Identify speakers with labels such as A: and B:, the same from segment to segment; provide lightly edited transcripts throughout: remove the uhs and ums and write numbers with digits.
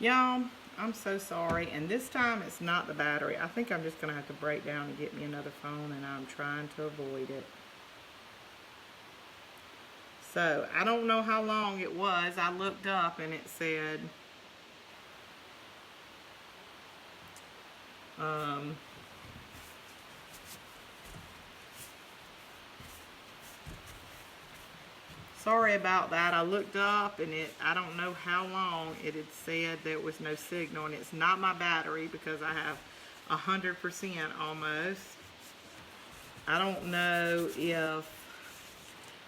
A: Y'all, I'm so sorry. And this time it's not the battery. I think I'm just going to have to break down and get me another phone, and I'm trying to avoid it. So, I don't know how long it was. I looked up and it said, sorry about that. I looked up and I don't know how long it had said there was no signal, and it's not my battery because I have 100% almost. I don't know if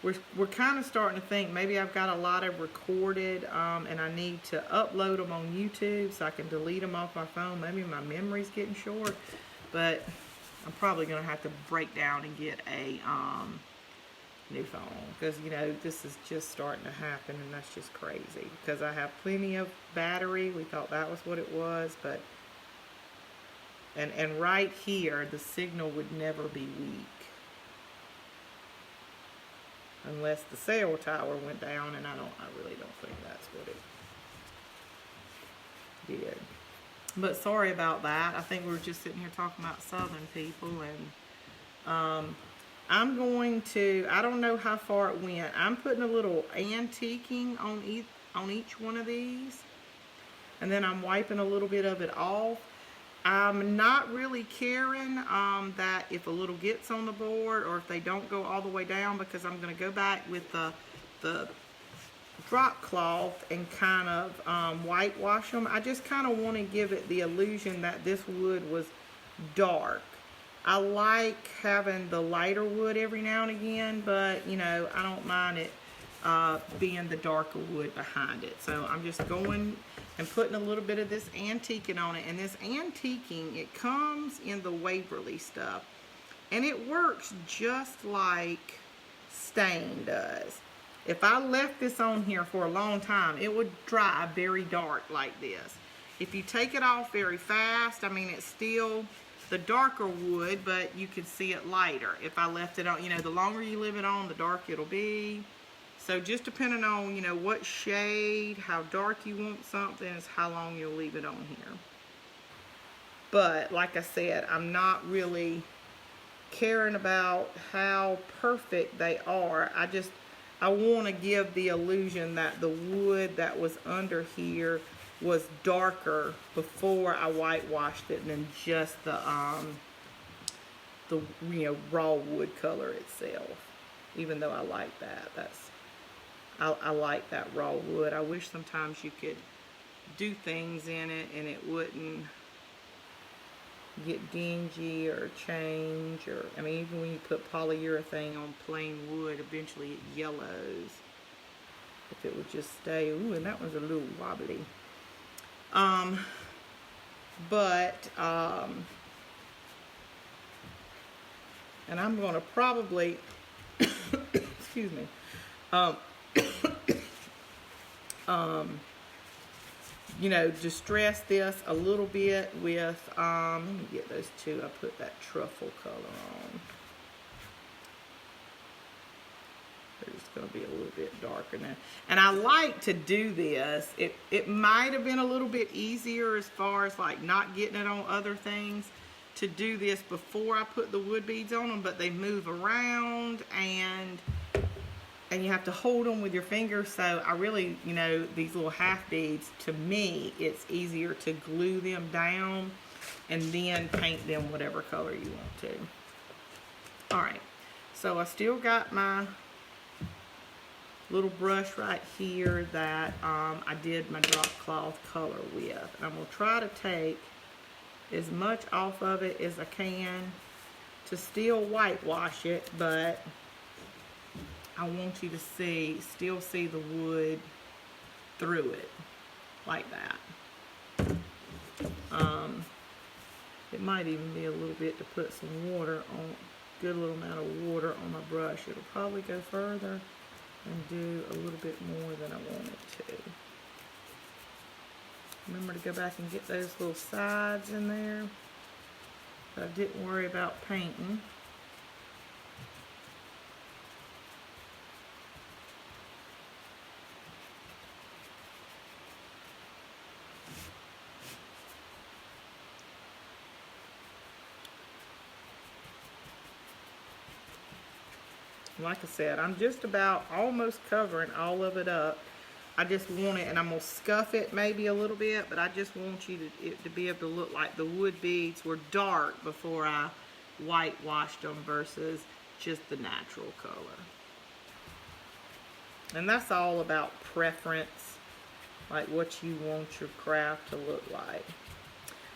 A: we're kind of starting to think maybe I've got a lot of recorded and I need to upload them on YouTube so I can delete them off my phone. Maybe my memory's getting short, but I'm probably going to have to break down and get a new phone, because you know this is just starting to happen, and that's just crazy because I have plenty of battery. We thought that was what it was, but and right here the signal would never be weak unless the cell tower went down, and I really don't think that's what it did. But sorry about that. I think we were just sitting here talking about Southern people, and I'm going to, I don't know how far it went. I'm putting a little antiquing on each one of these, and then I'm wiping a little bit of it off. I'm not really caring that if a little gets on the board or if they don't go all the way down, because I'm going to go back with the drop cloth and kind of whitewash them. I just kind of want to give it the illusion that this wood was dark. I like having the lighter wood every now and again, but you know, I don't mind it being the darker wood behind it. So I'm just going and putting a little bit of this antiquing on it. And this antiquing, it comes in the Waverly stuff, and it works just like stain does. If I left this on here for a long time, it would dry very dark like this. If you take it off very fast, I mean, it's still the darker wood, but you can see it lighter. If I left it on, you know, the longer you leave it on, the darker it'll be. So just depending on, you know, what shade, how dark you want something, is how long you'll leave it on here. But like I said, I'm not really caring about how perfect they are. I want to give the illusion that the wood that was under here was darker before I whitewashed it than just the you know, raw wood color itself. Even though I like that, I like that raw wood. I wish sometimes you could do things in it and it wouldn't get dingy or change, or I mean, even when you put polyurethane on plain wood, eventually it yellows. If it would just stay, ooh, and that one's a little wobbly. And I'm going to probably, excuse me, you know, distress this a little bit with, let me get those two. I put that truffle color on. They're just going to be a little bit darker now. And I like to do this. It might have been a little bit easier as far as like not getting it on other things to do this before I put the wood beads on them, but they move around and you have to hold them with your fingers. So I really, you know, these little half beads, to me, it's easier to glue them down and then paint them whatever color you want to. All right, so I still got my little brush right here that I did my drop cloth color with. And I'm going to try to take as much off of it as I can to still whitewash it, but I want you to still see the wood through it, like that. It might even be a little bit to put some water on, good little amount of water on my brush. It'll probably go further and do a little bit more than I want it to. Remember to go back and get those little sides in there that I didn't worry about painting. Like I said, I'm just about almost covering all of it up. I just want it, and I'm going to scuff it maybe a little bit, but I just want you to, it to be able to look like the wood beads were dark before I whitewashed them versus just the natural color. And that's all about preference, like what you want your craft to look like.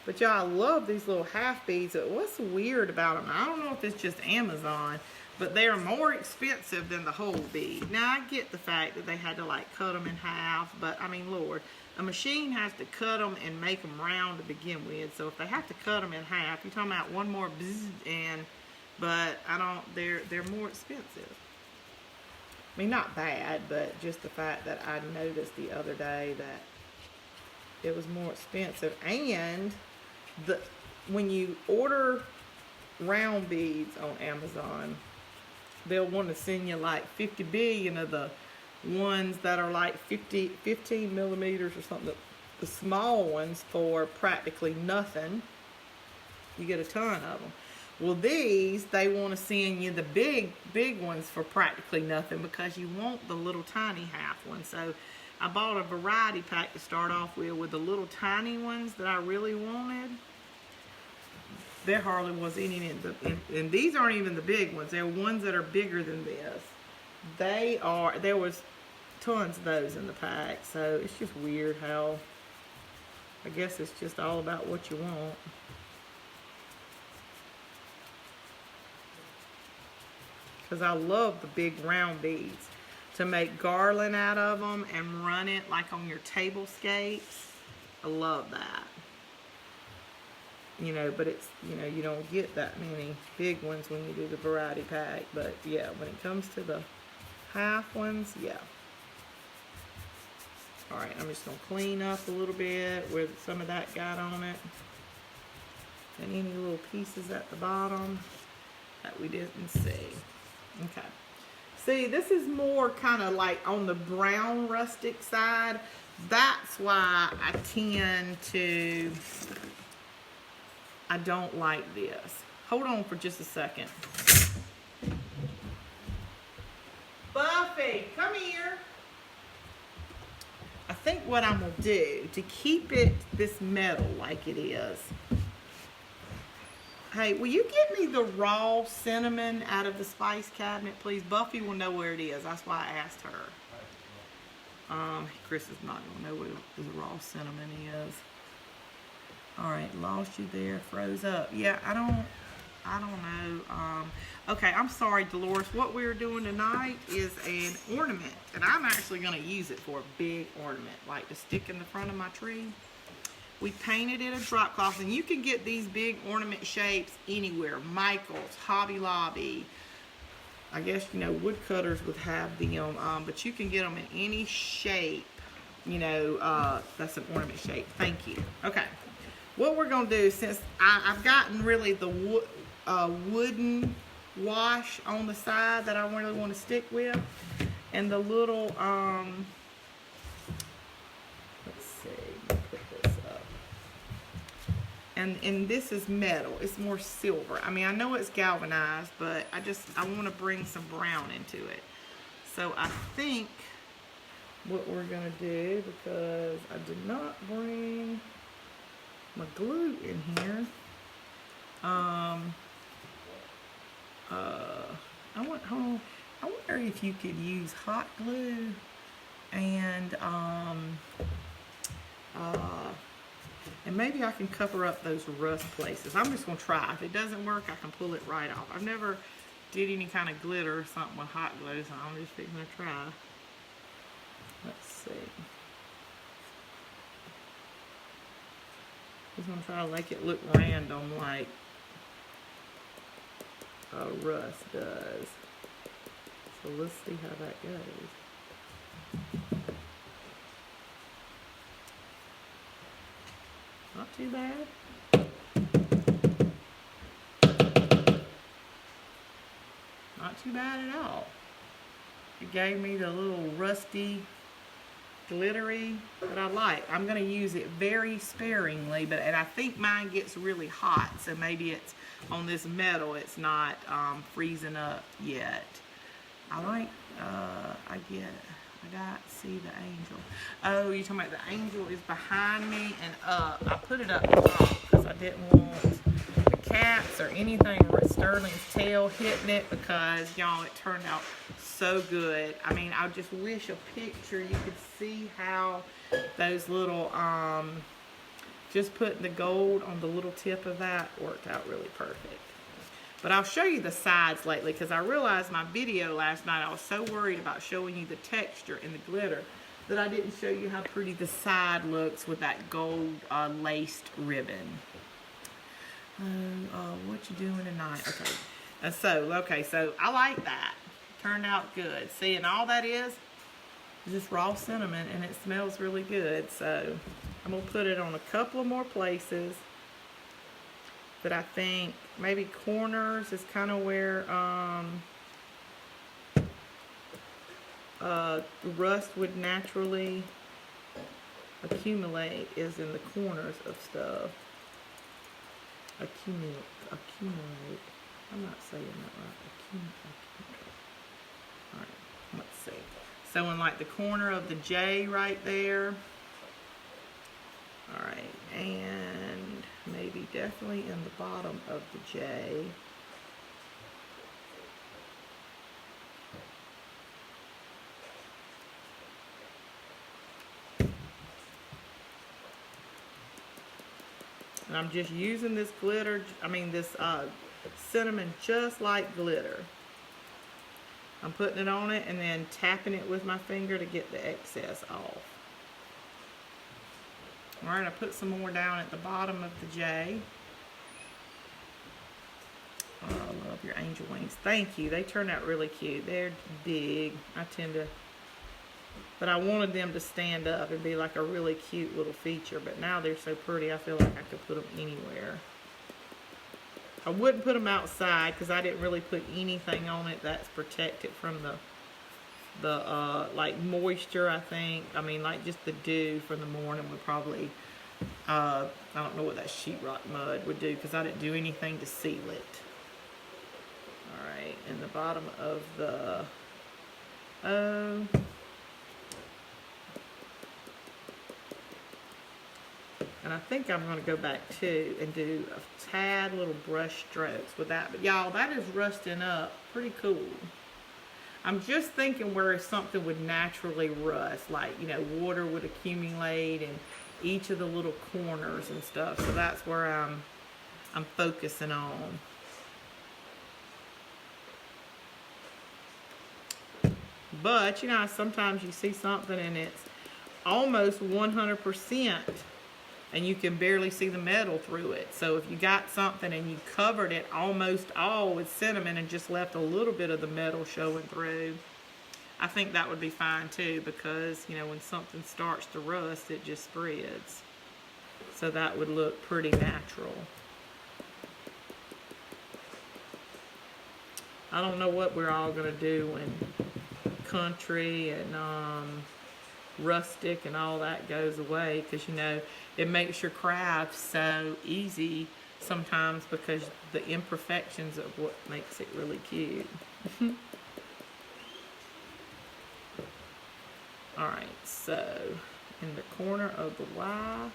A: But y'all, I love these little half beads. What's weird about them, I don't know if it's just Amazon, but they're more expensive than the whole bead. Now, I get the fact that they had to like cut them in half, but I mean, Lord, a machine has to cut them and make them round to begin with. So if they have to cut them in half, you're talking about one more bzz, but I don't, they're more expensive. I mean, not bad, but just the fact that I noticed the other day that it was more expensive. And when you order round beads on Amazon, they'll want to send you like 50 billion of the ones that are like 15 millimeters or something, the small ones for practically nothing. You get a ton of them. Well, these, they want to send you the big ones for practically nothing because you want the little tiny half ones. So I bought a variety pack to start off with the little tiny ones that I really wanted. There hardly was any in and these aren't even the big ones. They're ones that are bigger than this. There was tons of those in the pack. So it's just weird how, I guess it's just all about what you want. Because I love the big round beads. To make garland out of them and run it like on your table scapes. I love that. You know, but it's, you know, you don't get that many big ones when you do the variety pack. But yeah, when it comes to the half ones, yeah. Alright, I'm just going to clean up a little bit where some of that got on it. And any little pieces at the bottom that we didn't see. Okay. See, this is more kind of like on the brown rustic side. That's why I tend to, I don't like this. Hold on for just a second. Buffy, come here. I think what I'm going to do to keep it this metal like it is. Hey, will you get me the raw cinnamon out of the spice cabinet, please? Buffy will know where it is. That's why I asked her. Chris is not going to know where the raw cinnamon is. All right, lost you there, froze up. Yeah, I don't know. Okay, I'm sorry, Dolores. What we're doing tonight is an ornament, and I'm actually going to use it for a big ornament, like to stick in the front of my tree. We painted it a drop cloth, and you can get these big ornament shapes anywhere. Michael's, Hobby Lobby. I guess, you know, woodcutters would have them, but you can get them in any shape, you know, that's an ornament shape. Thank you. Okay. What we're going to do, since I've gotten really the wooden wash on the side that I really want to stick with, and the little, let's see, put this up. And this is metal. It's more silver. I mean, I know it's galvanized, but I want to bring some brown into it. So I think what we're going to do, because I did not bring my glue in here. I wonder if you could use hot glue and maybe I can cover up those rust places. I'm just gonna try. If it doesn't work, I can pull it right off. I've never did any kind of glitter or something with hot glue, so I'm just gonna try. Let's see. Just gonna try to make it look random like rust does. So let's see how that goes. Not too bad. Not too bad at all. It gave me the little rusty, glittery that I like. I'm going to use it very sparingly, and I think mine gets really hot, so maybe it's on this metal, it's not freezing up yet. I like, I got, see the angel. Oh, you're talking about the angel is behind me and up. I put it up top because I didn't want the cats or anything with Sterling's tail hitting it, because y'all, it turned out so good. I mean, I just wish a picture you could see how those little, just putting the gold on the little tip of that worked out really perfect. But I'll show you the sides lately, because I realized my video last night, I was so worried about showing you the texture and the glitter that I didn't show you how pretty the side looks with that gold laced ribbon. What you doing tonight? Okay. So I like that. Turned out good. See, and all that is just raw cinnamon, and it smells really good. So I'm going to put it on a couple of more places. But I think maybe corners is kind of where rust would naturally accumulate, is in the corners of stuff. Accumulate. I'm not saying that right. Accumulate. All right, let's see. So in like the corner of the J right there. All right, and maybe definitely in the bottom of the J. And I'm just using this glitter, this cinnamon just like glitter. I'm putting it on it and then tapping it with my finger to get the excess off. All right, I put some more down at the bottom of the J. Oh, I love your angel wings. Thank you. They turned out really cute. They're big. But I wanted them to stand up and be like a really cute little feature. But now they're so pretty, I feel like I could put them anywhere. I wouldn't put them outside because I didn't really put anything on it that's protected from the like moisture, I think. Like just the dew from the morning would probably, I don't know what that sheetrock mud would do because I didn't do anything to seal it. All right, in the bottom of the O. And I think I'm going to go back too and do a tad little brush strokes with that. But y'all, that is rusting up pretty cool. I'm just thinking where something would naturally rust, like, water would accumulate in each of the little corners and stuff. So that's where I'm focusing on. But, sometimes you see something and it's almost 100% and you can barely see the metal through it. So if you got something and you covered it almost all with cinnamon and just left a little bit of the metal showing through, I think that would be fine too, because when something starts to rust, it just spreads. So that would look pretty natural. I don't know what we're all gonna do when country and rustic and all that goes away, because it makes your craft so easy sometimes because the imperfections of what makes it really cute. Alright, so in the corner of the Y,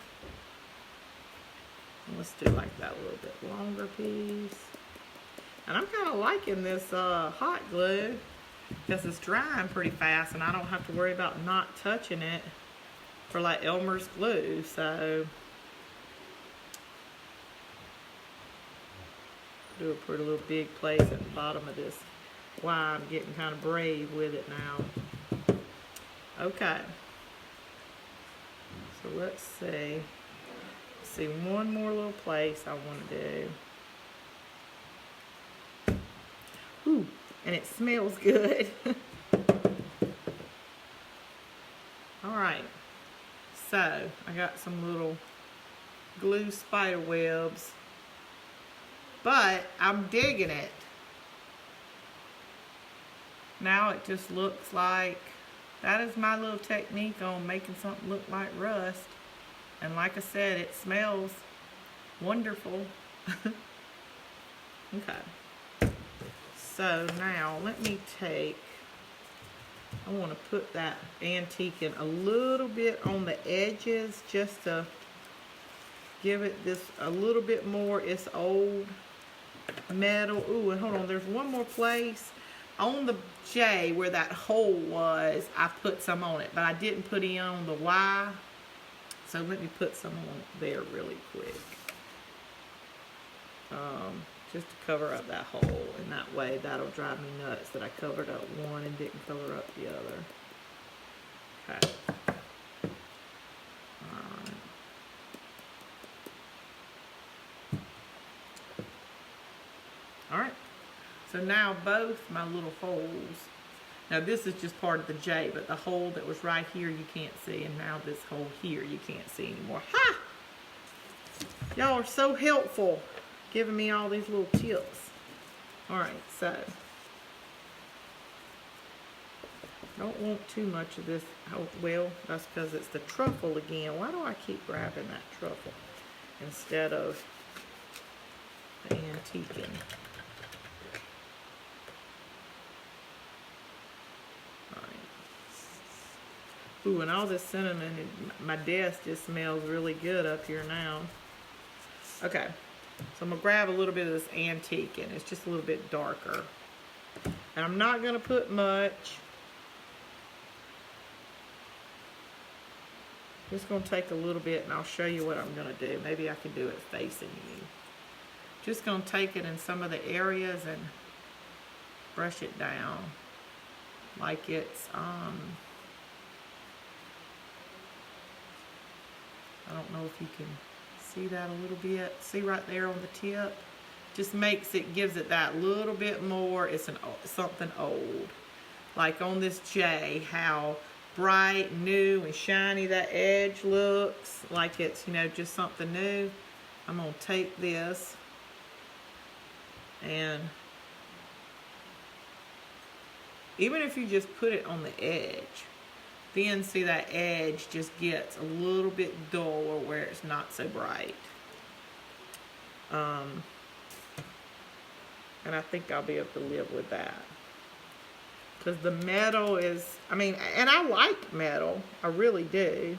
A: let's do like that little bit longer piece. And I'm kind of liking this hot glue because it's drying pretty fast and I don't have to worry about not touching it for like Elmer's glue. So do a pretty little big place at the bottom of this. Why I'm getting kind of brave with it now. Okay, so let's see one more little place I want to do. Ooh, and it smells good. Alright, so I got some little glue spider webs, but I'm digging it. Now it just looks like, that is my little technique on making something look like rust. And like I said, it smells wonderful. Okay. So now let me take I want to put that antique in a little bit on the edges just to give it this a little bit more. It's old metal. Ooh, and hold on, there's one more place on the J where that hole was. I put some on it, but I didn't put any on the Y. So let me put some on there really quick. Just to cover up that hole, and that way that'll drive me nuts that I covered up one and didn't cover up the other. Okay. Alright. So now both my little holes, now this is just part of the J, but the hole that was right here you can't see, and now this hole here you can't see anymore. Ha! Y'all are so helpful, giving me all these little tips. Alright, so don't want too much of this. Oh, well, that's because it's the truffle again. Why do I keep grabbing that truffle instead of the antiquing? Ooh, and all this cinnamon, my desk just smells really good up here now. Okay, so I'm going to grab a little bit of this antique, and it's just a little bit darker. And I'm not going to put much. Just going to take a little bit, and I'll show you what I'm going to do. Maybe I can do it facing you. Just going to take it in some of the areas and brush it down like it's, I don't know if you can see that a little bit. See right there on the tip? Just makes it, gives it that little bit more. It's something old. Like on this J, how bright, new, and shiny that edge looks. Like it's, you know, just something new. I'm going to take this and even if you just put it on the edge, then see that edge just gets a little bit duller where it's not so bright. And I think I'll be able to live with that. Because the metal is, I mean, and I like metal. I really do.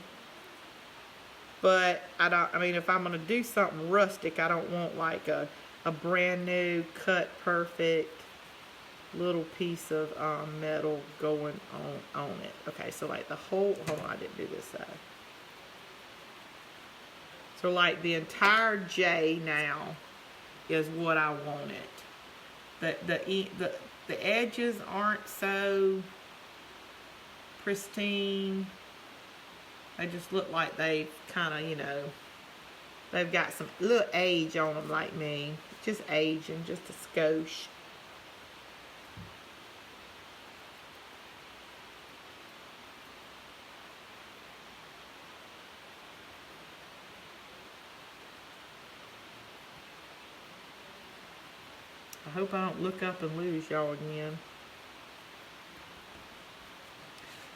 A: But I mean, if I'm going to do something rustic, I don't want like a brand new, cut perfect little piece of metal going on it. Okay, so like the whole, hold on, I didn't do this side. So like the entire J now is what I wanted. The edges aren't so pristine. They just look like they kind of, you know, they've got some little age on them like me. Just aging, just a skosh. I hope I don't look up and lose y'all again.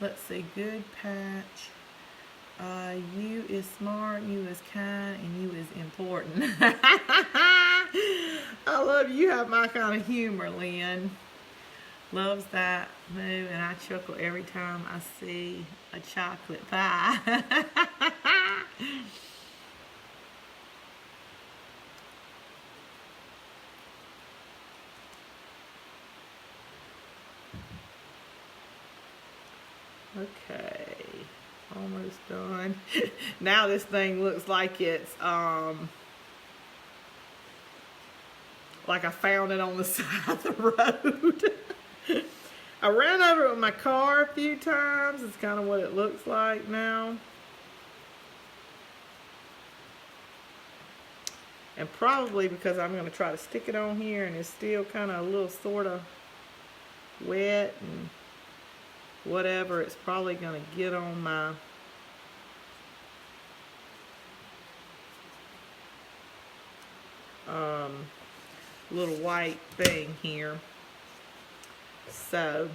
A: Let's see, good patch. You is smart, you is kind, and you is important. I love you. Have my kind of humor, Lynn. Loves that move, and I chuckle every time I see a chocolate pie. Okay, almost done. Now this thing looks like it's like I found it on the side of the road. I ran over it with my car a few times. It's kind of what it looks like now. And probably because I'm going to try to stick it on here and it's still kind of a little sort of wet and whatever, it's probably going to get on my little white thing here. So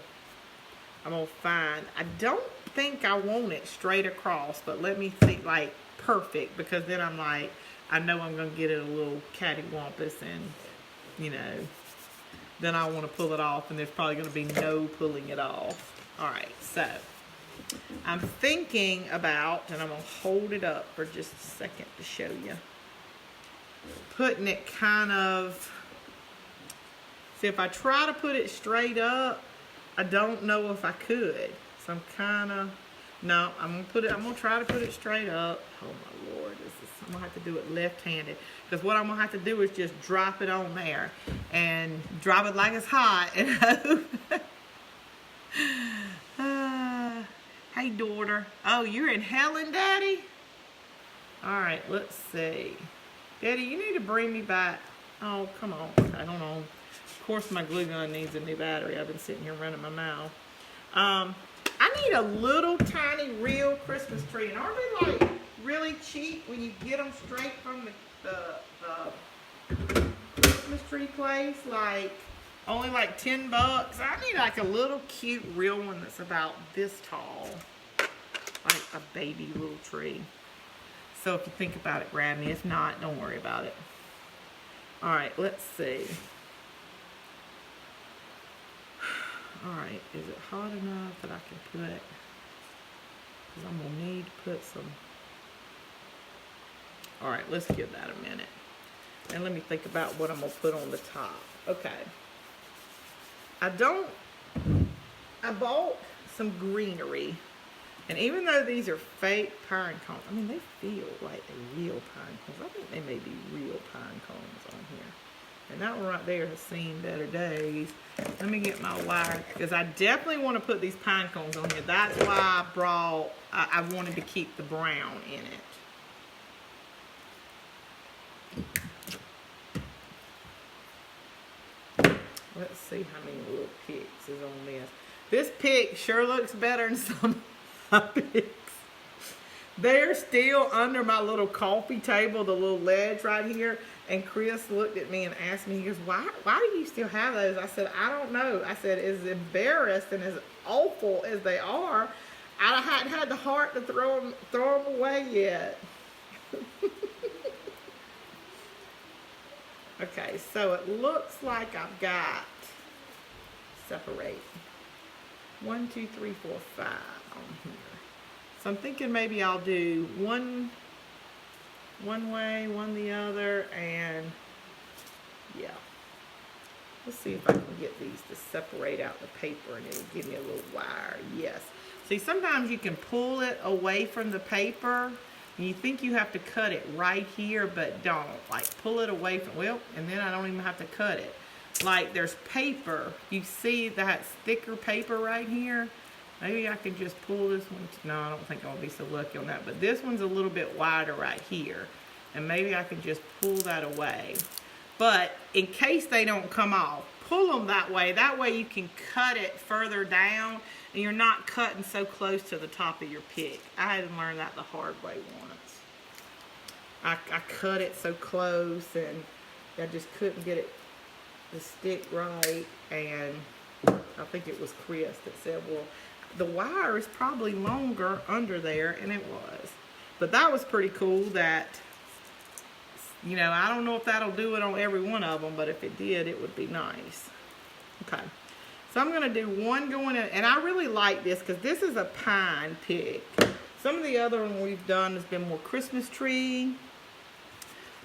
A: I'm going to find, I don't think I want it straight across, but let me think like perfect, because then I'm like, I know I'm going to get it a little cattywampus and, you know, then I want to pull it off and there's probably going to be no pulling it off. All right, so I'm thinking about, and I'm going to hold it up for just a second to show you, putting it kind of, see, if I try to put it straight up, I don't know if I could. So I'm kind of, no, I'm going to try to put it straight up. Oh my Lord, I'm going to have to do it left-handed. Because what I'm going to have to do is just drop it on there and drop it like it's hot. And hey, daughter. Oh, you're in Helen, Daddy? All right, let's see. Daddy, you need to bring me back. Oh, come on. Okay, hold on. Of course, my glue gun needs a new battery. I've been sitting here running my mouth. I need a little tiny real Christmas tree. And aren't they like really cheap when you get them straight from the Christmas tree place? Like only like $10. I need like a little cute real one that's about this tall. Like a baby little tree. So if you think about it, grab me. If not, don't worry about it. All right, let's see. All right, is it hot enough that I can put, because I'm gonna need to put some. All right, let's give that a minute. And let me think about what I'm gonna put on the top. Okay. I bought some greenery. And even though these are fake pine cones, I mean, they feel like they're real pine cones. I think they may be real pine cones on here. And that one right there has seen better days. Let me get my wire, because I definitely want to put these pine cones on here. That's why I wanted to keep the brown in it. Let's see how many little picks is on this. This pick sure looks better than some of my picks. They're still under my little coffee table, the little ledge right here. And Chris looked at me and asked me, he goes, why do you still have those? I said, I don't know. I said, as embarrassed and as awful as they are, I hadn't had the heart to throw them away yet. Okay, so it looks like I've got, separate, 1, 2, 3, 4, 5 on here. So I'm thinking maybe I'll do one way, one the other, and yeah. Let's see if I can get these to separate out the paper and it'll give me a little wire. Yes. See, sometimes you can pull it away from the paper and you think you have to cut it right here, but don't. Like, pull it away from, well, and then I don't even have to cut it. Like, there's paper. You see that thicker paper right here? Maybe I can just pull this one. No, I don't think I'll be so lucky on that. But this one's a little bit wider right here. And maybe I can just pull that away. But in case they don't come off, pull them that way. That way you can cut it further down and you're not cutting so close to the top of your pick. I had to learn that the hard way once. I cut it so close and I just couldn't get it to stick right. And I think it was Chris that said, well, the wire is probably longer under there, and it was. But that was pretty cool that, you know, I don't know if that'll do it on every one of them, but if it did, it would be nice. Okay. So I'm going to do one going in, and I really like this because this is a pine pick. Some of the other one we've done has been more Christmas tree,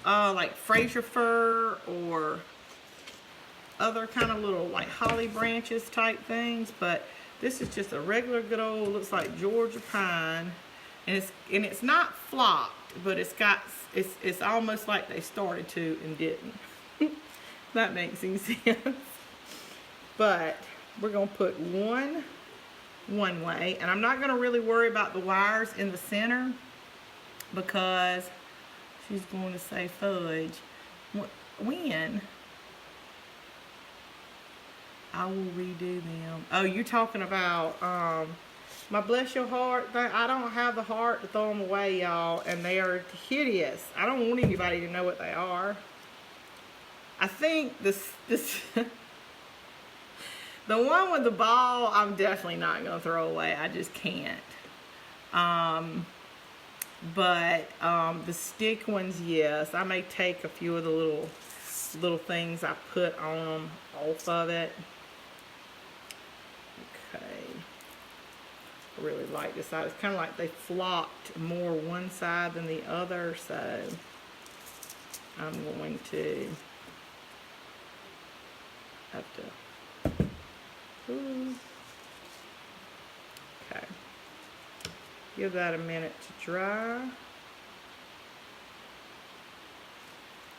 A: like Fraser fir or other kind of little like holly branches type things, but this is just a regular good old, looks like Georgia pine, and it's not flopped, but it's almost like they started to and didn't. That makes any sense. But we're gonna put one way, and I'm not gonna really worry about the wires in the center because she's going to say fudge. When I will redo them. Oh, you're talking about my bless your heart thing. I don't have the heart to throw them away, y'all, and they are hideous. I don't want anybody to know what they are. I think this the one with the ball, I'm definitely not gonna throw away. I just can't. But the stick ones, yes. I may take a few of the little things I put on them off of it. Okay. really like this side. It's kind of like they flocked more one side than the other, so I'm going to have to, ooh. Okay. Give that a minute to dry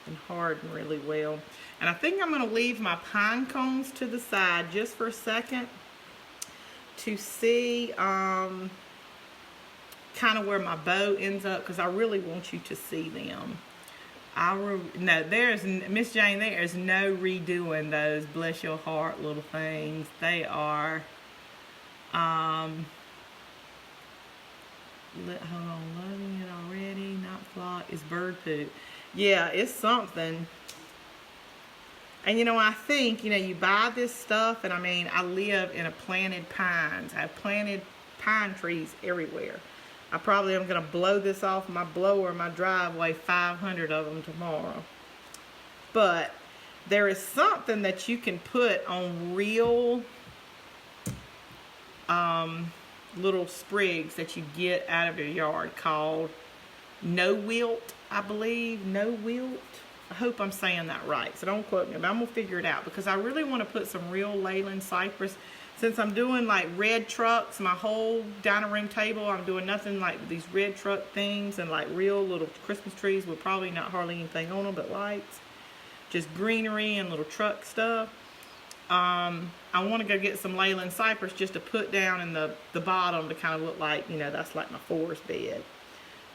A: and harden really well. And I think I'm going to leave my pine cones to the side just for a second to see kind of where my bow ends up, because I really want you to see them. No, there's, Miss Jane, there is no redoing those bless your heart little things. They are, hold on, loving it already, not flock, it's bird poop. Yeah, it's something. And you know, I think, you know, you buy this stuff, and I mean, I live in a planted pines. I have planted pine trees everywhere. I probably am going to blow this off my blower, my driveway, 500 of them tomorrow. But there is something that you can put on real little sprigs that you get out of your yard called no wilt, I believe. No wilt. I hope I'm saying that right, so don't quote me, but I'm going to figure it out, because I really want to put some real Leyland cypress. Since I'm doing like red trucks, my whole dining room table, I'm doing nothing like these red truck things and like real little Christmas trees with probably not hardly anything on them but lights. Just greenery and little truck stuff. I want to go get some Leyland cypress just to put down in the bottom to kind of look like, you know, that's like my forest bed.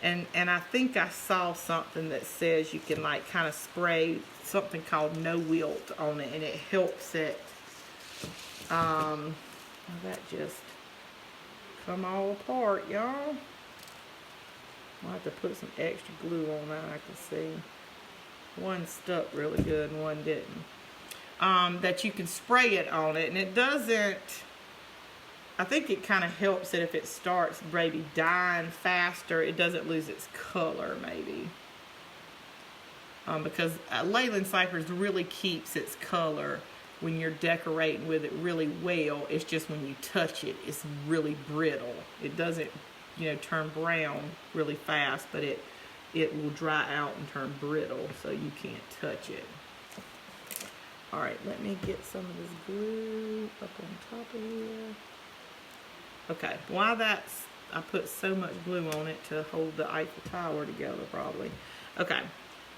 A: And I think I saw something that says you can like kind of spray something called no wilt on it, and it helps it. That just come all apart, y'all. I'll have to put some extra glue on that. I can see one stuck really good and one didn't. That you can spray it on it, and it doesn't. I think it kind of helps it if it starts maybe dying faster. It doesn't lose its color, maybe. Because Leyland cypress really keeps its color when you're decorating with it really well. It's just when you touch it, it's really brittle. It doesn't, you know, turn brown really fast, but it will dry out and turn brittle, so you can't touch it. All right, let me get some of this glue up on top of here. Okay, while that's, I put so much glue on it to hold the Eiffel Tower together probably. Okay,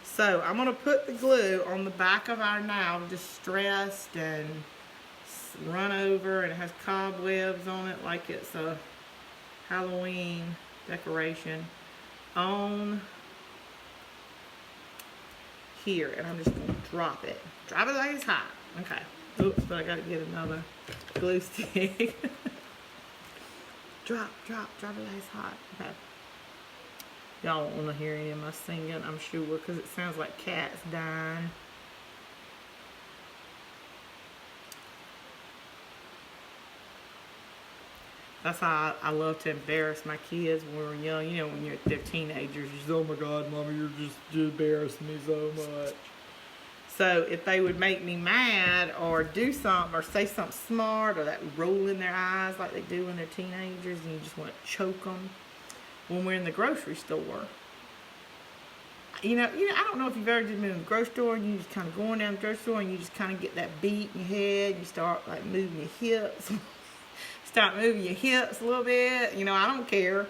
A: so I'm going to put the glue on the back of our now distressed and run over, and it has cobwebs on it like it's a Halloween decoration on here, and I'm just going to drop it. Drop it like it's hot. Okay. Oops, but I got to get another glue stick. Drop it like it's hot. Okay. Y'all don't want to hear any of my singing, I'm sure, because it sounds like cats dying. That's how I love to embarrass my kids when we were young. You know, when they're teenagers, you say, oh my God, Mommy, you're just embarrassing me so much. So if they would make me mad or do something or say something smart or that roll in their eyes like they do when they're teenagers and you just want to choke them, when we're in the grocery store. You know, I don't know if you've ever been in the grocery store and you just kind of going down the grocery store and you just kind of get that beat in your head. You start like moving your hips. Start moving your hips a little bit. You know, I don't care.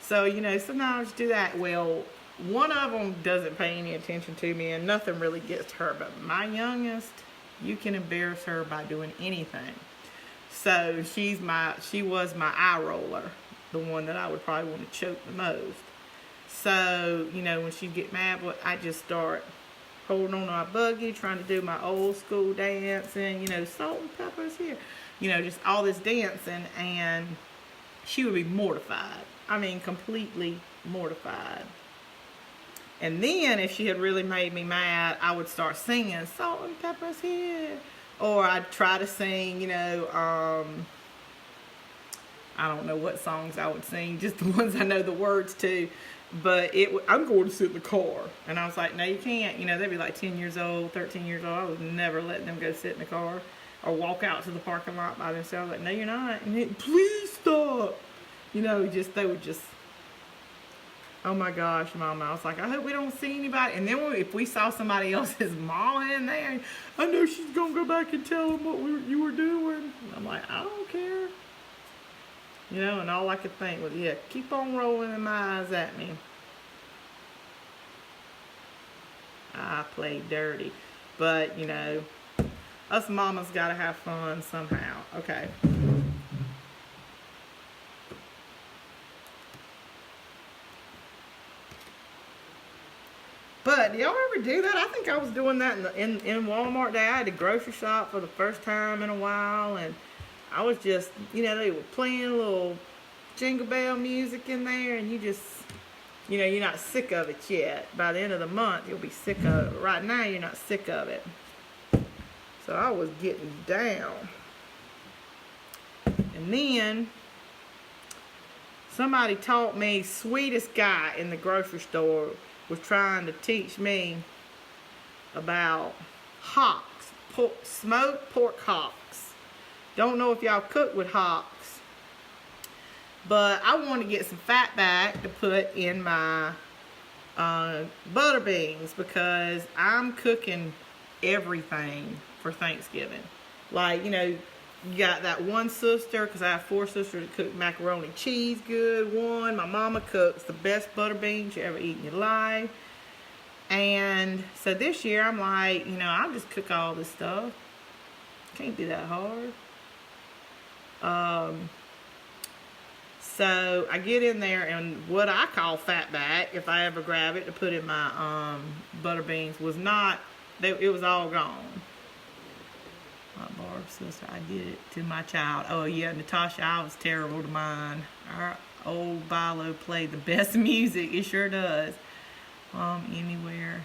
A: So, you know, sometimes do that. Well, one of them doesn't pay any attention to me and nothing really gets to her. But my youngest, you can embarrass her by doing anything. So she was my eye roller, the one that I would probably want to choke the most. So, you know, when she'd get mad, I just start holding on to my buggy, trying to do my old school dancing, you know, salt and pepper's here. You know, just all this dancing, and she would be mortified. I mean, completely mortified. And then, if she had really made me mad, I would start singing, salt and pepper's here. Or I'd try to sing, you know, I don't know what songs I would sing, just the ones I know the words to. But I'm going to sit in the car. And I was like, no, you can't. You know, they'd be like 10 years old, 13 years old. I was never letting them go sit in the car or walk out to the parking lot by themselves. Like, no, you're not. And please stop. You know, they would just, oh my gosh, Mama. I was like, I hope we don't see anybody. And then if we saw somebody else's mama in there, I know she's going to go back and tell them what you were doing. And I'm like, I don't care. You know, and all I could think was, yeah, keep on rolling them eyes at me. I played dirty. But, you know, us mamas got to have fun somehow. Okay. But, do y'all ever do that? I think I was doing that in Walmart today. I had to grocery shop for the first time in a while. And I was just, you know, they were playing a little Jingle Bell music in there. And you just, you know, you're not sick of it yet. By the end of the month, you'll be sick of it. Right now, you're not sick of it. So I was getting down. And then somebody taught me, sweetest guy in the grocery store was trying to teach me about hocks, smoked pork hocks. Don't know if y'all cook with hocks, but I want to get some fat back to put in my butter beans because I'm cooking everything for Thanksgiving. Like, you know, you got that one sister, because I have 4 sisters that cook macaroni cheese good. One, my mama cooks the best butter beans you ever eat in your life. And so this year I'm like, you know, I'll just cook all this stuff. Can't be that hard. So I get in there, and what I call fat back, if I ever grab it to put in my butter beans, was not, it was all gone. Barb's sister, I did it to my child. Oh yeah, Natasha, I was terrible to mine. Our old Bilo played the best music. It sure does. Anywhere.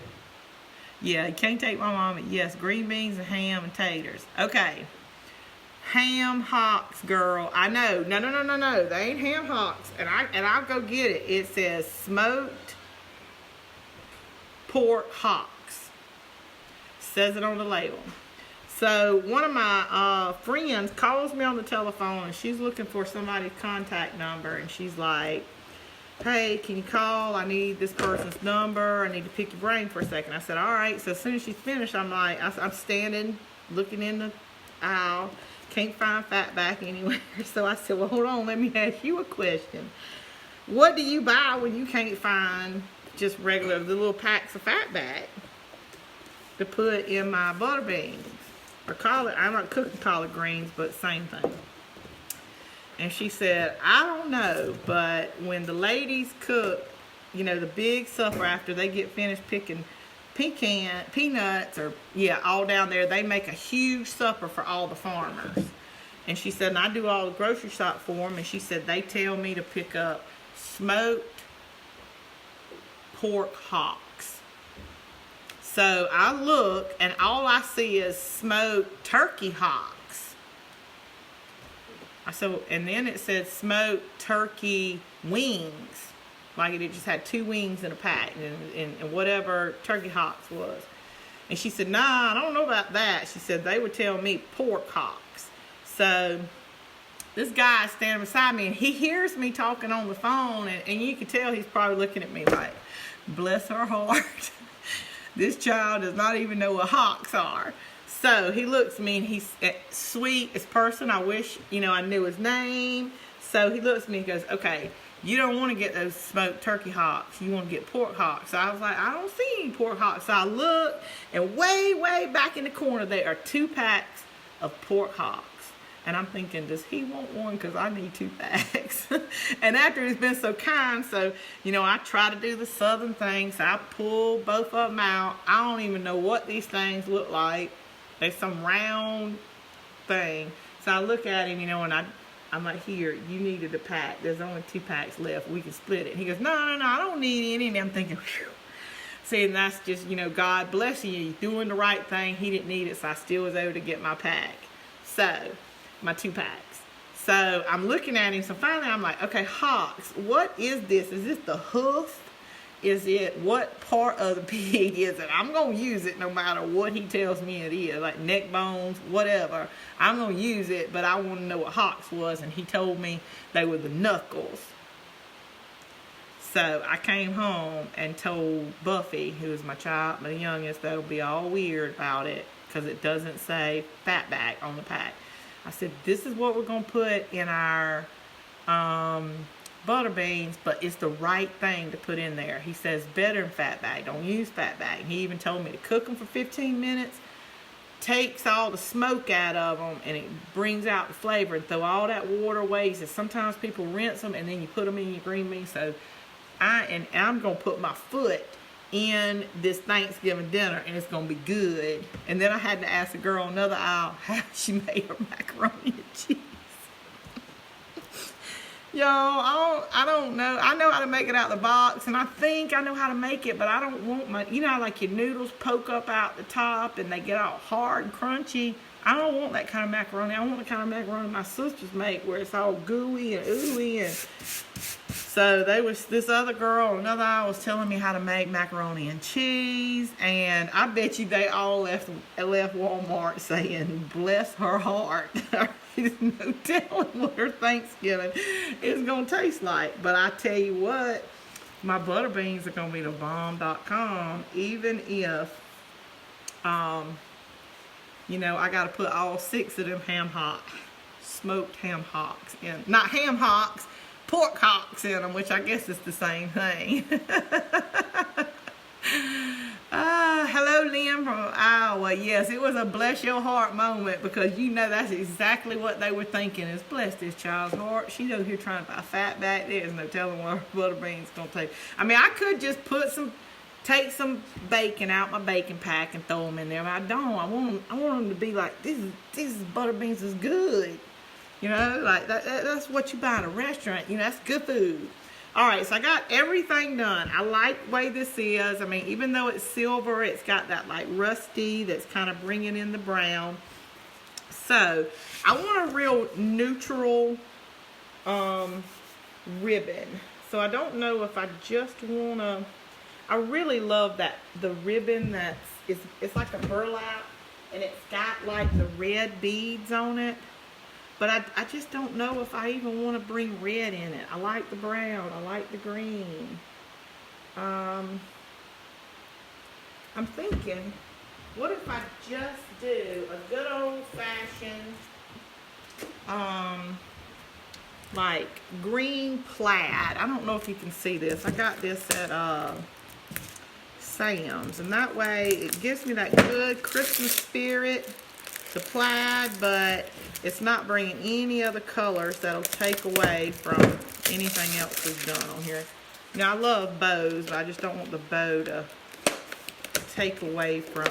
A: Yeah, you can't take my mom. Yes, green beans and ham and taters. Okay. Ham hocks, girl. I know. No. They ain't ham hocks. And I'll go get it. It says smoked pork hocks. Says it on the label. So one of my friends calls me on the telephone, and she's looking for somebody's contact number, and she's like, hey, can you call? I need this person's number. I need to pick your brain for a second. I said, all right. So as soon as she's finished, I'm like, I'm standing, looking in the aisle, can't find Fatback anywhere. So I said, well, hold on, let me ask you a question. What do you buy when you can't find just regular, the little packs of Fatback to put in my butter beans? Or collard, I'm not cooking collard greens, but same thing. And she said, I don't know, but when the ladies cook, you know, the big supper after they get finished picking peanuts, or, yeah, all down there, they make a huge supper for all the farmers. And she said, and I do all the grocery shop for them, and she said, they tell me to pick up smoked pork hocks. So I look, and all I see is smoked turkey hocks. So, and then it said smoked turkey wings. Like it just had 2 wings in a pack, and whatever turkey hocks was. And she said, nah, I don't know about that. She said, they would tell me pork hocks. So this guy is standing beside me, and he hears me talking on the phone, and you can tell he's probably looking at me like, bless her heart. This child does not even know what hocks are. So he looks at me, and he's sweetest person. I wish, you know, I knew his name. So he looks at me and goes, okay, you don't want to get those smoked turkey hocks. You want to get pork hocks. So I was like, I don't see any pork hocks. So I look, and way back in the corner, there are 2 packs of pork hocks. And I'm thinking, does he want one? Because I need 2 packs. And after he's been so kind, so, you know, I try to do the southern thing. So I pull both of them out. I don't even know what these things look like. They're some round thing. So I look at him, you know, and I'm like, here, you needed a pack. There's only 2 packs left. We can split it. He goes, no, I don't need any. And I'm thinking, phew. See, and that's just, you know, God blessing you. You're doing the right thing. He didn't need it, so I still was able to get my pack. So, my 2 packs. So I'm looking at him. So finally I'm like, okay, hocks, what is this? Is this the hoof? is it, what part of the pig is it? I'm going to use it no matter what he tells me it is, like neck bones, whatever. I'm going to use it, but I want to know what hocks was, and he told me they were the knuckles. So I came home and told Buffy, who is my child, my youngest, that'll be all weird about it because it doesn't say fatback on the pack. I said, this is what we're going to put in our butter beans, but it's the right thing to put in there. He says better than fatback. Don't use fatback. He even told me to cook them for 15 minutes, takes all the smoke out of them, and it brings out the flavor, and throw all that water away. He says sometimes people rinse them and then you put them in your green beans. So I'm going to put my foot in this Thanksgiving dinner, and it's going to be good. And then I had to ask the girl in another aisle how she made her macaroni and cheese. Y'all, I don't know. I know how to make it out of the box, and I think I know how to make it, but I don't want my, you know how like your noodles poke up out the top and they get all hard and crunchy? I don't want that kind of macaroni. I want the kind of macaroni my sisters make where it's all gooey and ooey. And so this other girl in another aisle was telling me how to make macaroni and cheese, and I bet you they all left Walmart saying, bless her heart. There's no telling what her Thanksgiving is going to taste like. But I tell you what, my butter beans are going to be the bomb.com, even if, you know, I got to put all 6 of them smoked ham hocks in. Not ham hocks, pork hocks in them, which I guess is the same thing. Hello, Lynn from Iowa. Yes, it was a bless your heart moment, because you know that's exactly what they were thinking, is bless this child's heart. She's over here trying to buy fatback. There's no telling what her butter beans going to take. I mean, I could just take some bacon out my bacon pack and throw them in there, but I don't. I want them to be like, these butter beans is good. You know, like that's what you buy in a restaurant. You know, that's good food. All right, so I got everything done. I like the way this is. I mean, even though it's silver, it's got that like rusty that's kind of bringing in the brown. So I want a real neutral ribbon. So I don't know if I just want to. I really love the ribbon it's like a burlap, and it's got like the red beads on it. But I just don't know if I even want to bring red in it. I like the brown. I like the green. I'm thinking, what if I just do a good old-fashioned, like green plaid. I don't know if you can see this. I got this at Sam's. And that way it gives me that good Christmas spirit. The plaid, but it's not bringing any other colors that'll take away from anything else we've done on here. Now, I love bows, but I just don't want the bow to take away from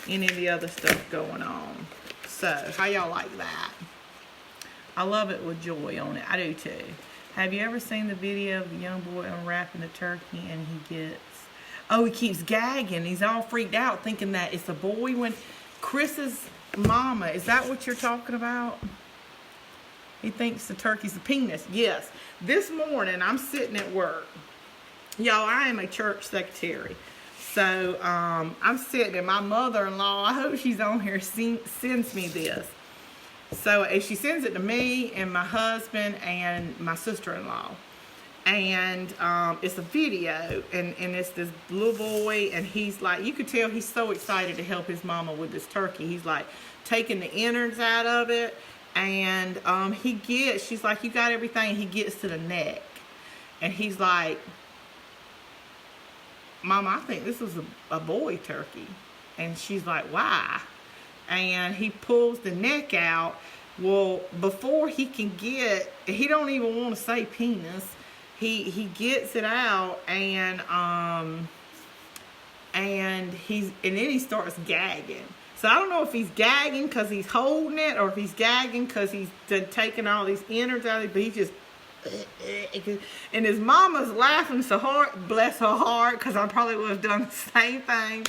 A: any of the other stuff going on. So, how y'all like that? I love it with joy on it. I do too. Have you ever seen the video of the young boy unwrapping the turkey and he keeps gagging. He's all freaked out thinking that it's a boy when Chris's mama, is that what you're talking about? He thinks the turkey's a penis. Yes. This morning, I'm sitting at work. Y'all, I am a church secretary. So, I'm sitting, and my mother-in-law, I hope she's on here, sends me this. So, and she sends it to me and my husband and my sister-in-law. And it's a video, and it's this little boy, and he's like, you could tell he's so excited to help his mama with this turkey. He's like taking the innards out of it, and she's like, you got everything. He gets to the neck, and he's like, Mama, I think this was a boy turkey. And she's like, why? And he pulls the neck out. Well, before he can he don't even want to say penis. He gets it out, and then he starts gagging. So I don't know if he's gagging because he's holding it, or if he's gagging because he's taking all these innards out of it, but he just, and his mama's laughing so hard, bless her heart, because I probably would have done the same thing.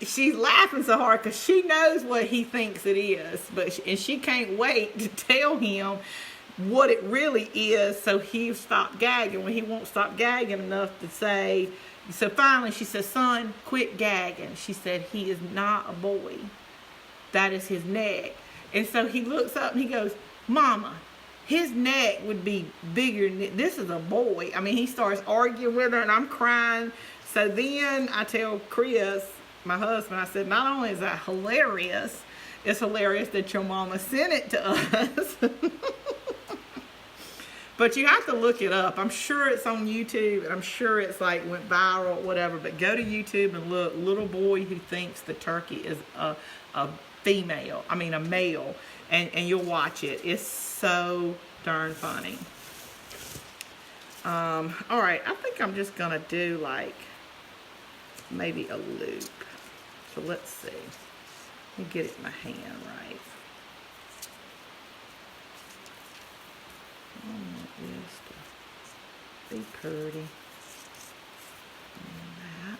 A: She's laughing so hard because she knows what he thinks it is, and she can't wait to tell him what it really is, so he stopped gagging when he won't stop gagging enough to say. So finally she said, son, quit gagging. She said, he is not a boy. That is his neck. And so he looks up and he goes, Mama, his neck would be bigger than this is a boy. I mean, he starts arguing with her and I'm crying. So then I tell Chris, my husband, I said, not only is that hilarious, it's hilarious that your mama sent it to us. But you have to look it up. I'm sure it's on YouTube, and I'm sure it's like went viral or whatever. But go to YouTube and look, little boy who thinks the turkey is a female. I mean a male, and you'll watch it. It's so darn funny. All right, I think I'm just gonna do like maybe a loop. So let's see. Let me get it in my hand right. I want this to be pretty. And that.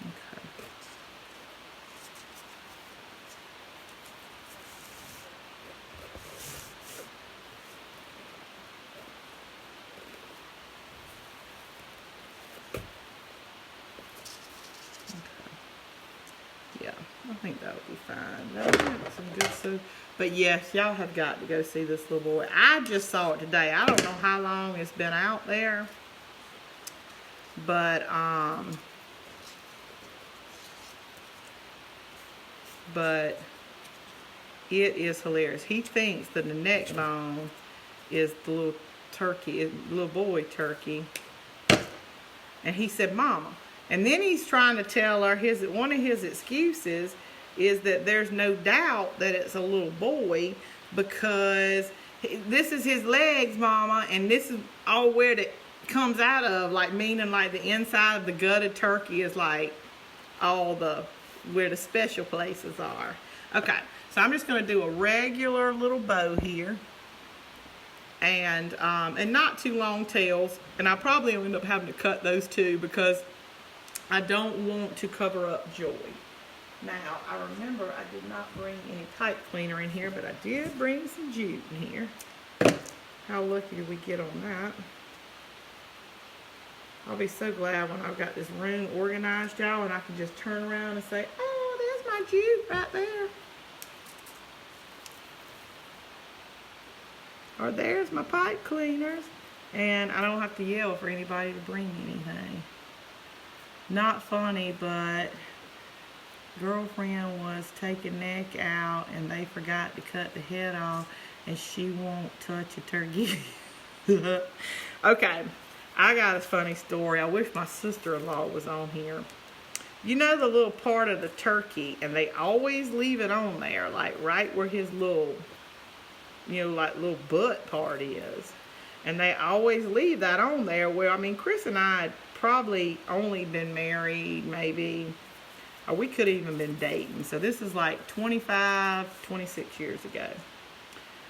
A: Okay. Yeah, I think that would be fine. That'll have some good soup. But yes, y'all have got to go see this little boy. I just saw it today. I don't know how long it's been out there. But it is hilarious. He thinks that the neck bone is the little turkey, little boy turkey. And he said, Mama. And then he's trying to tell her one of his excuses is that there's no doubt that it's a little boy because this is his legs, Mama, and this is all where it comes out of, like meaning like the inside of the gutted turkey is like all where the special places are. Okay, so I'm just going to do a regular little bow here. And not too long tails, and I probably end up having to cut those too because I don't want to cover up Joy. Now, I remember I did not bring any pipe cleaner in here, but I did bring some jute in here. How lucky did we get on that? I'll be so glad when I've got this room organized, y'all, and I can just turn around and say, oh, there's my jute right there. Or there's my pipe cleaners. And I don't have to yell for anybody to bring anything. Not funny, but girlfriend was taking neck out and they forgot to cut the head off and she won't touch a turkey. Okay, I got a funny story. I wish my sister-in-law was on here. You know the little part of the turkey, and they always leave it on there, like right where his little, like little butt part is. And they always leave that on there. Well, I mean, Chris and I had probably only been married maybe, or we could have even been dating. So this is like 25, 26 years ago.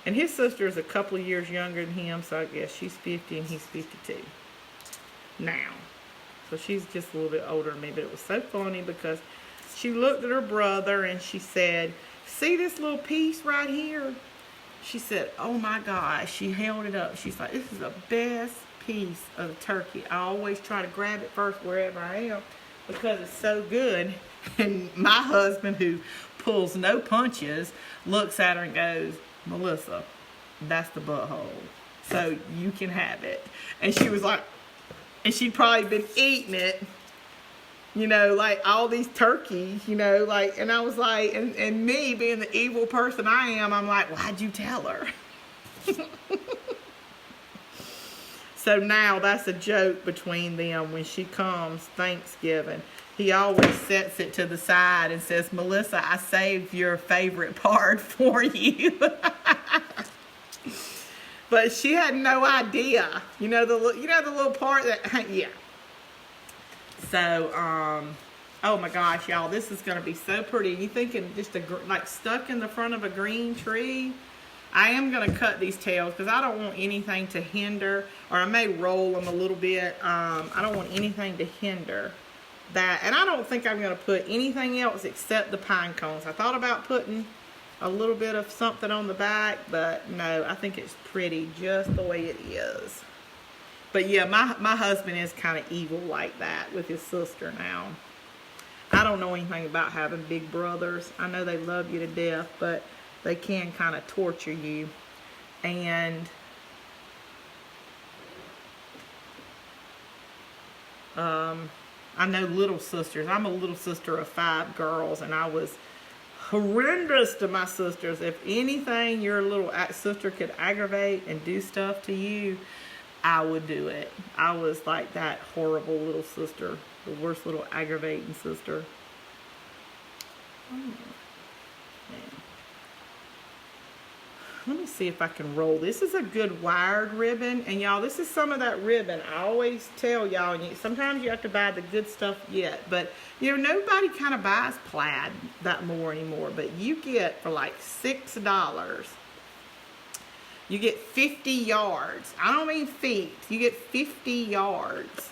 A: And his sister is a couple of years younger than him, so I guess she's 50 and he's 52 now. So she's just a little bit older than me, but it was so funny because she looked at her brother and she said, see this little piece right here? She said, oh my gosh. She held it up. She's like, this is the best piece of the turkey. I always try to grab it first wherever I am because it's so good. And my husband, who pulls no punches, looks at her and goes, Melissa, that's the butthole. So you can have it. And she was like, and she'd probably been eating it, like all these turkeys, like, and I was like, and me being the evil person I am, I'm like, why'd you tell her? So now that's a joke between them when she comes Thanksgiving. He always sets it to the side and says, Melissa, I saved your favorite part for you. But she had no idea. The little part that, yeah. So, oh my gosh, y'all, this is going to be so pretty. You thinking just like stuck in the front of a green tree? I am going to cut these tails because I don't want anything to hinder, or I may roll them a little bit. I don't want anything to hinder that. And I don't think I'm going to put anything else except the pine cones. I thought about putting a little bit of something on the back, but no, I think it's pretty just the way it is. But yeah, my husband is kind of evil like that with his sister now. I don't know anything about having big brothers. I know they love you to death, but they can kind of torture you. And I know little sisters. I'm a little sister of 5 girls, and I was horrendous to my sisters. If anything, your little sister could aggravate and do stuff to you, I would do it. I was like that horrible little sister, the worst little aggravating sister. Let me see if I can roll. This is a good wired ribbon. And y'all, this is some of that ribbon. I always tell y'all, sometimes you have to buy the good stuff yet. But, nobody kind of buys plaid that more anymore. But you get, for like $6, you get 50 yards. I don't mean feet. You get 50 yards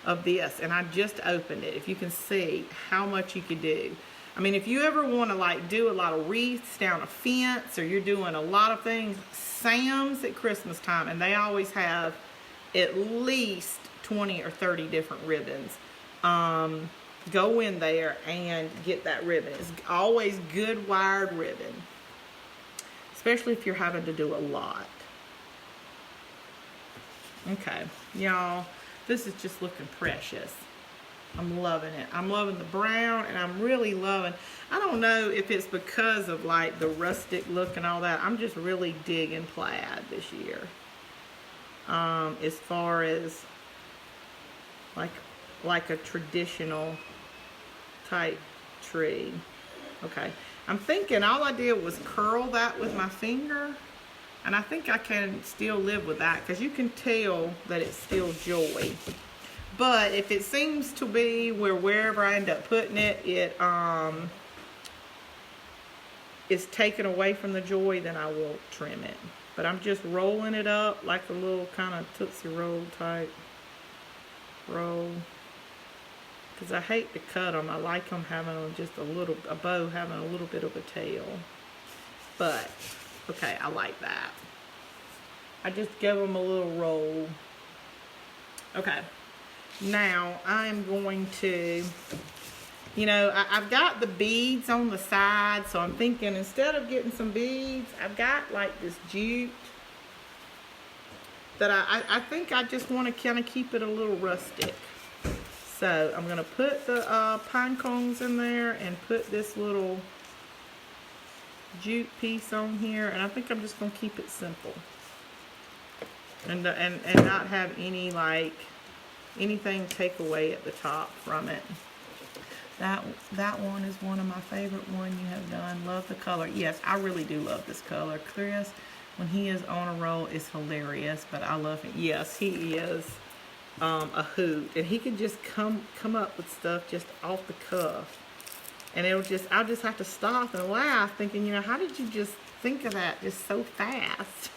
A: of this. And I just opened it. If you can see how much you could do. I mean, if you ever want to like do a lot of wreaths down a fence, or you're doing a lot of things, Sam's at Christmas time, and they always have at least 20 or 30 different ribbons. Go in there and get that ribbon. It's always good wired ribbon, especially if you're having to do a lot. Okay, y'all, this is just looking precious. I'm loving it. I'm loving the brown, and I'm really loving, I don't know if it's because of like the rustic look and all that. I'm just really digging plaid this year. As far as like a traditional type tree. Okay. I'm thinking all I did was curl that with my finger, and I think I can still live with that because you can tell that it's still joy. But if it seems to be wherever I end up putting it, it is taken away from the joy, then I will trim it. But I'm just rolling it up like a little kind of Tootsie Roll type roll. Because I hate to cut them. I like them having just a bow having a little bit of a tail. But, okay, I like that. I just give them a little roll. Okay. Now, I'm going to, I've got the beads on the side, so I'm thinking instead of getting some beads, I've got like this jute that I think I just want to kind of keep it a little rustic. So, I'm going to put the pine cones in there and put this little jute piece on here, and I think I'm just going to keep it simple. And not have any like anything take away at the top from it. That one is one of my favorite one you have done. Love the color. Yes, I really do love this color. Chris, when he is on a roll, is hilarious, but I love him. Yes, he is a hoot, and he can just come up with stuff just off the cuff, and I'll just have to stop and laugh, thinking, how did you just think of that just so fast?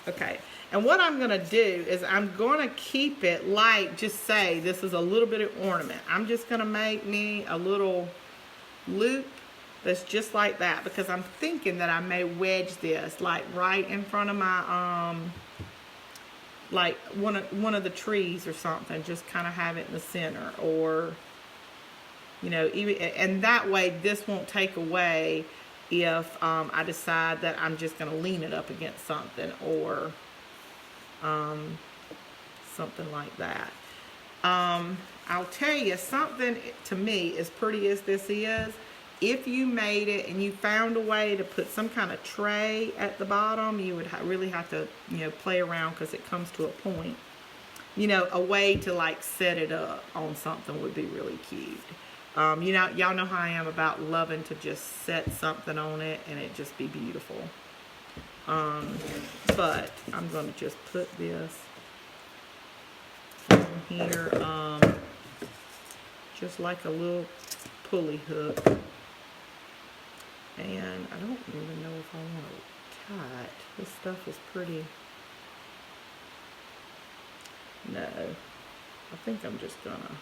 A: Okay. And what I'm going to do is I'm going to keep it like, just say this is a little bit of ornament. I'm just going to make me a little loop that's just like that, because I'm thinking that I may wedge this like right in front of my, like one of the trees or something, just kind of have it in the center, or, even, and that way this won't take away if I decide that I'm just going to lean it up against something, or something like that. I'll tell you something, to me, as pretty as this is, if you made it and you found a way to put some kind of tray at the bottom, you would really have to, play around, because it comes to a point. A way to like set it up on something would be really cute. Y'all know how I am about loving to just set something on it and it just be beautiful. But I'm going to just put this on here, just like a little pulley hook. And I don't even know if I want to tie it. This stuff is pretty. No, I think I'm just gonna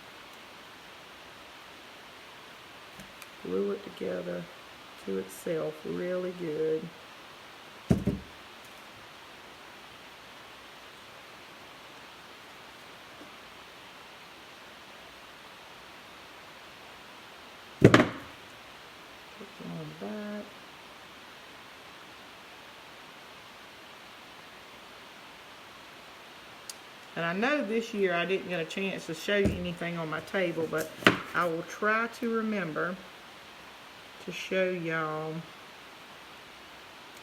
A: glue it together to itself really good. Put it on back. And I know this year I didn't get a chance to show you anything on my table, but I will try to remember to show y'all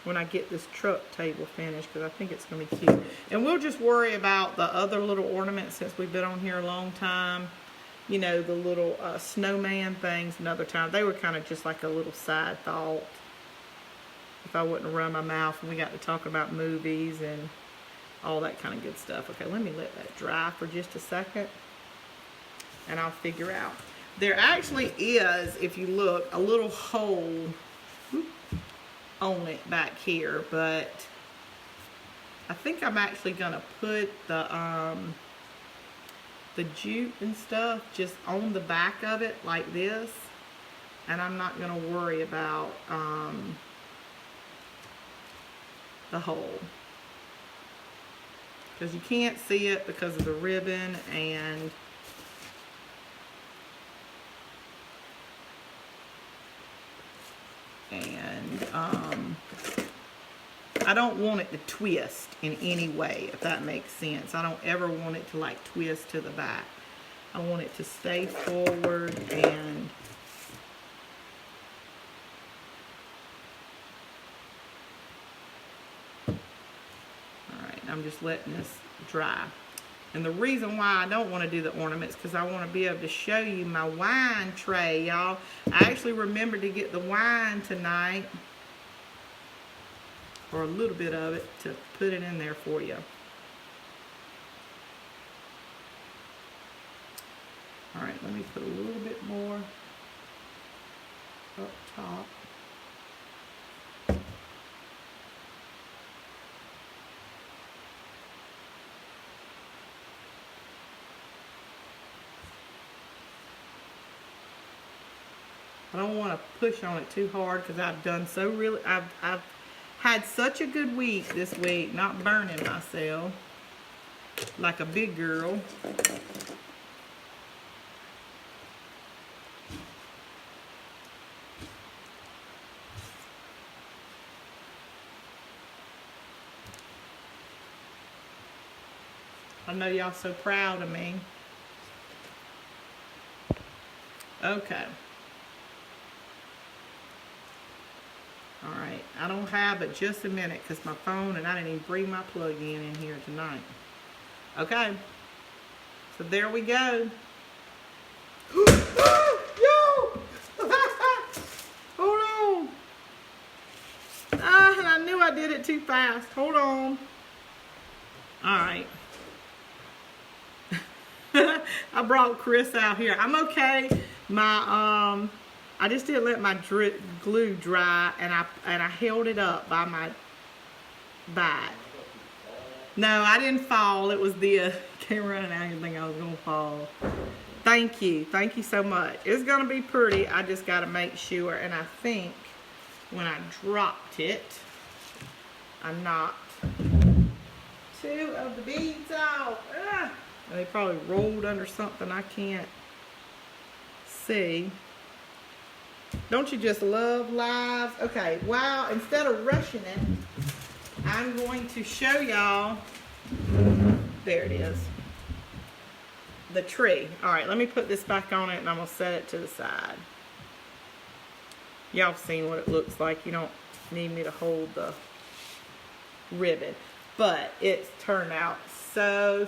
A: when I get this truck table finished, because I think it's going to be cute. And we'll just worry about the other little ornaments since we've been on here a long time. You know, the little snowman things another time. They were kind of just like a little side thought. If I wouldn't run my mouth and we got to talk about movies and all that kind of good stuff. Okay, let me let that dry for just a second and I'll figure out. There actually is, if you look, a little hole on it back here, but I think I'm actually gonna put the jute and stuff just on the back of it like this, and I'm not gonna worry about the hole, because you can't see it because of the ribbon, and I don't want it to twist in any way, if that makes sense. I don't ever want it to like twist to the back. I want it to stay forward and alright, I'm just letting this dry. And the reason why I don't want to do the ornaments, because I want to be able to show you my wine tray, y'all. I actually remembered to get the wine tonight, or a little bit of it, to put it in there for you. Alright, let me put a little bit more up top. I don't want to push on it too hard because I've done so really, I've had such a good week this week, not burning myself like a big girl. I know y'all so proud of me. Okay. Alright, I don't have but just a minute because my phone, and I didn't even bring my plug-in here tonight. Okay, so there we go. Yo! Hold on. And I knew I did it too fast. Hold on. Alright. I brought Chris out here. I'm okay. My, I just didn't let my glue dry, and I held it up by my back. No, I didn't fall. It was the camera, and I didn't think I was gonna fall. Thank you so much. It's gonna be pretty. I just got to make sure. And I think when I dropped it, I knocked 2 of the beads off. And they probably rolled under something I can't see. Don't you just love live? Okay, wow, instead of rushing it, I'm going to show y'all, there it is, the tree. All right, let me put this back on it and I'm gonna set it to the side. Y'all have seen what it looks like. You don't need me to hold the ribbon, but it's turned out so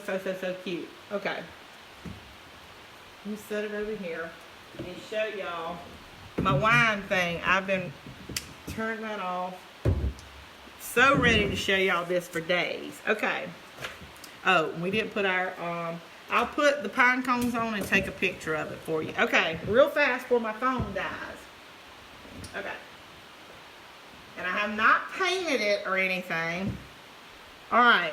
A: cute. Okay, let me set it over here and show y'all my wine thing. I've been turning that off. So ready to show y'all this for days. Okay. Oh, we didn't put our, I'll put the pine cones on and take a picture of it for you. Okay, real fast before my phone dies. Okay. And I have not painted it or anything. All right.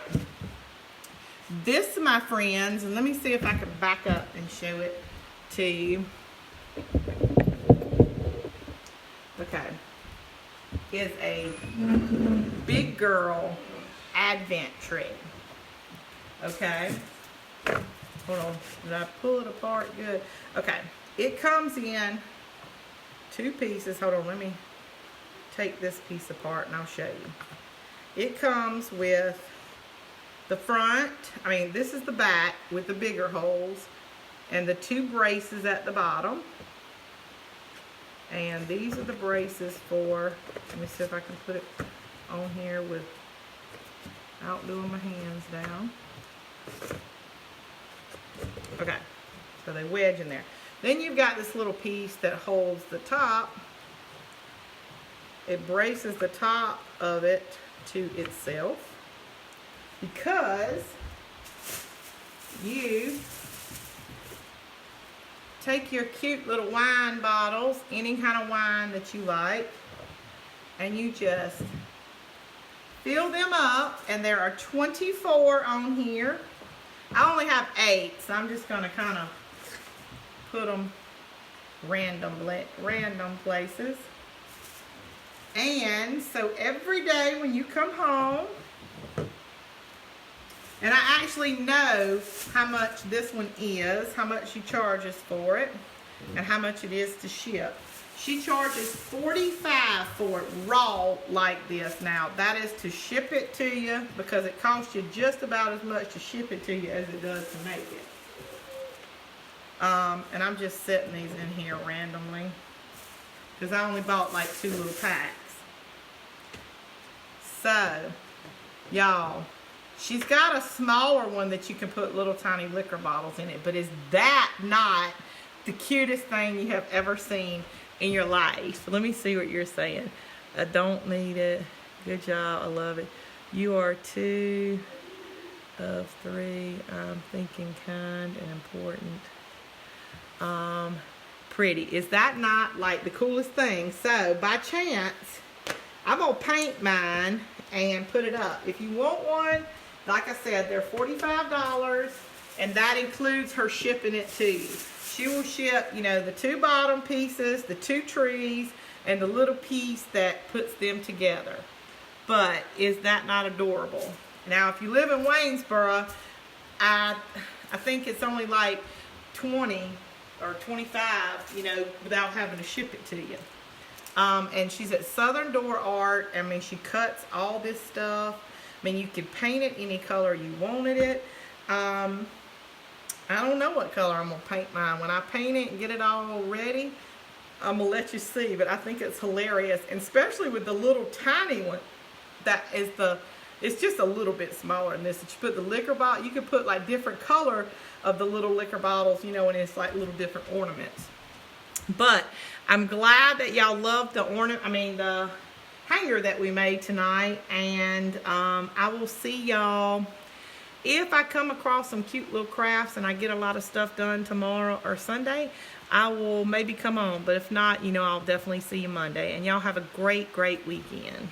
A: This, my friends, and let me see if I can back up and show it to you. is a big girl Advent tree. Okay. Hold on. Did I pull it apart? Good. Okay. It comes in 2 pieces. Hold on. Let me take this piece apart and I'll show you. It comes with the front. I mean, this is the back with the bigger holes and the 2 braces at the bottom. And these are the braces for, let me see if I can put it on here without doing my hands down. Okay, so they wedge in there. Then you've got this little piece that holds the top. It braces the top of it to itself because you take your cute little wine bottles, any kind of wine that you like, and you just fill them up, and there are 24 on here. I only have 8, so I'm just gonna kind of put them random places. And so every day when you come home, and I actually know how much this one is, how much she charges for it, and how much it is to ship. She charges $45 for it raw like this. Now, that is to ship it to you because it costs you just about as much to ship it to you as it does to make it. And I'm just setting these in here randomly because I only bought like 2 little packs. So, y'all, she's got a smaller one that you can put little tiny liquor bottles in it, but is that not the cutest thing you have ever seen in your life? Let me see what you're saying. I don't need it. Good job. I love it. You are 2 of 3. I'm thinking kind and important. Pretty. Is that not like the coolest thing? So, by chance, I'm going to paint mine and put it up. If you want one, like I said, they're $45, and that includes her shipping it to you. She will ship, you know, the 2 bottom pieces, the 2 trees, and the little piece that puts them together. But is that not adorable? Now, if you live in Waynesboro, I think it's only like 20 or 25, you know, without having to ship it to you. And she's at Southern Door Art. I mean, she cuts all this stuff. I mean, you can paint it any color you wanted it. I don't know what color I'm going to paint mine. When I paint it and get it all ready, I'm going to let you see. But I think it's hilarious. And especially with the little tiny one. That is it's just a little bit smaller than this. If you put the liquor bottle, you can put like different color of the little liquor bottles, you know, and it's like little different ornaments. But I'm glad that y'all loved the hanger that we made tonight. And I will see y'all. If I come across some cute little crafts and I get a lot of stuff done tomorrow or Sunday, I will maybe come on. But if not, you know, I'll definitely see you Monday. And y'all have a great, great weekend.